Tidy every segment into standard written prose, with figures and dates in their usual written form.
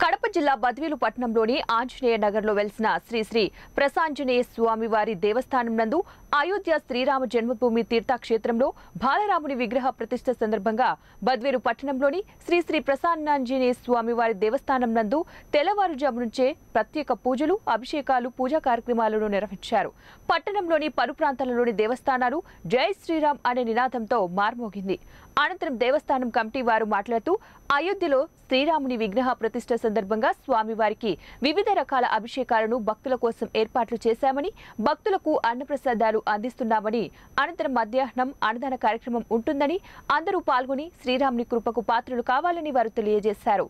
కడప జిల్లా బద్వేలు పట్టణంలోని ఆంజనేయ నగర్లో వెలిసిన శ్రీ శ్రీ ప్రసాంజనేయ స్వామి వారి దేవస్థానం నందు అయోధ్య శ్రీరామ జన్మభూమి తీర్థక్షేత్రంలో బాలరాముని విగ్రహ ప్రతిష్ఠ సందర్భంగా బద్వేలు పట్టణంలోని శ్రీ శ్రీ ప్రసన్నాంజనేయ స్వామి వారి దేవస్థానం నందు తెల్లవారుజాము నుంచే ప్రత్యేక పూజలు, అభిషేకాలు, పూజా కార్యక్రమాలను నిర్వహించారు. పట్టణంలోని పలు ప్రాంతాలలోని దేవస్థానాలు జై శ్రీరామ్ అనే నినాదంతో మార్మోగింది. అనంతరం దేవస్థానం కమిటీ వారు మాట్లాడుతూ అయోధ్యలో శ్రీరాముని విగ్రహ ప్రతిష్ఠ సందర్భంగా స్వామివారికి వివిధ రకాల అభిషేకాలను భక్తుల కోసం ఏర్పాట్లు చేశామని, భక్తులకు అన్నప్రసాదాలు అందిస్తున్నామని, అనంతరం మధ్యాహ్నం అన్నదాన కార్యక్రమం ఉంటుందని, అందరూ పాల్గొని శ్రీరాముని కృపకు పాత్రలు కావాలని వారు తెలియజేశారు.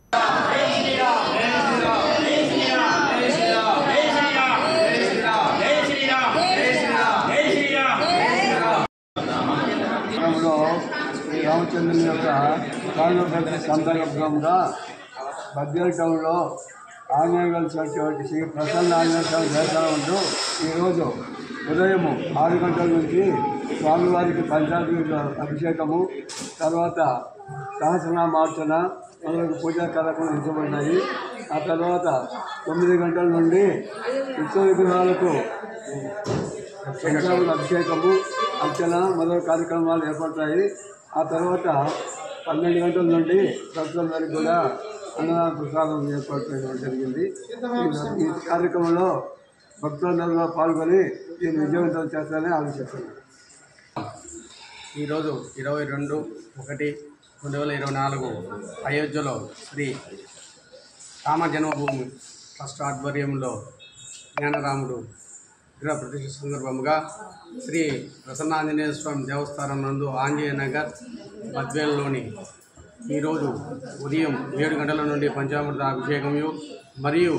రామచంద్రుని యొక్క కాళ్ళ సందర్భంగా బద్వేలు టౌన్లో ఆంజనేయ కలిసినటువంటి శ్రీ ప్రసన్న ఆంజనేయ స్వామి దేవస్థానంలో ఈరోజు ఉదయం 6 గంటల నుంచి స్వామివారికి పంచామృత అభిషేకము, తర్వాత సహస్రనామార్చన మొదలగు పూజా కార్యక్రమాలు నిర్వహించబడినాయి. ఆ తర్వాత 9 గంటల నుండి ఉత్సవ విగ్రహాలకు పంచామృత అభిషేకము, అర్చన మొదలగు కార్యక్రమాలు ఏర్పడతాయి. ఆ తర్వాత 12 గంటల నుండి భక్తులందరికీ కూడా అన్నదాన ప్రసాదం ఏర్పాటు చేయడం జరిగింది. ఈ కార్యక్రమంలో భక్తులందరూ పాల్గొని దీన్ని విజయవంతం చేస్తారని ఆలోచిస్తున్నాను. ఈరోజు 22/1/2024 అయోధ్యలో శ్రీ రామ జన్మభూమి ట్రస్ట్ ఆధ్వర్యంలో జ్ఞానరాముడు విగ్రహ ప్రతిష్ఠ సందర్భంగా శ్రీ ప్రసన్నాంజనేయ స్వామి దేవస్థానం నందు ఆంజనేయ నగర్ బద్వేలులోని ఈరోజు ఉదయం 7 గంటల నుండి పంచామృత అభిషేకం మరియు